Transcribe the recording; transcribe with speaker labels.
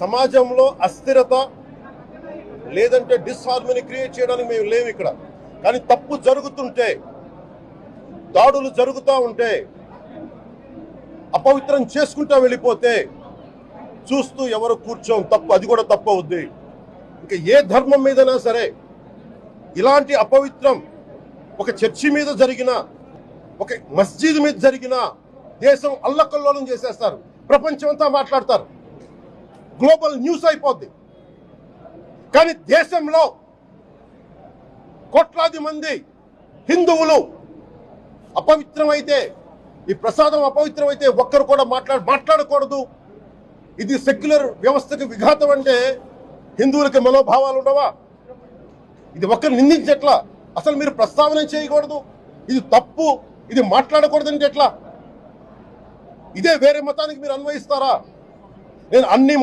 Speaker 1: సమాజంలో అస్థిరత లేదంటే డిస్హార్మనీ క్రియేట్ చేయడానికి మేము లేవు ఇక్కడ. కానీ తప్పు జరుగుతుంటే, దాడులు జరుగుతూ ఉంటే, అపవిత్రం చేసుకుంటూ వెళ్ళిపోతే చూస్తూ ఎవరు కూర్చోం. తప్పు, అది కూడా తప్పు అవుద్ది. ఇంకా ఏ ధర్మం మీదైనా సరే ఇలాంటి అపవిత్రం ఒక చర్చి మీద జరిగిన, ఒక మస్జిద్ మీద జరిగిన దేశం అల్లకల్లోలం చేసేస్తారు. ప్రపంచం అంతా మాట్లాడతారు, గ్లోబల్ న్యూస్ అయిపోద్ది. కానీ దేశంలో కోట్లాది మంది హిందువులు అపవిత్రమైతే, ఈ ప్రసాదం అపవిత్రమైతే ఒక్కరు కూడా మాట్లాడకూడదు. ఇది సెక్యులర్ వ్యవస్థకు విఘాతం అంటే హిందువులకి మనోభావాలు ఉండవా? ఇది ఒక్కరు నిందించట్లా, అసలు మీరు ప్రస్తావన చేయకూడదు, ఇది తప్పు, ఇది మాట్లాడకూడదంటే ఎట్లా? ఇదే వేరే మతానికి మీరు అన్వయిస్తారా? నేను అన్ని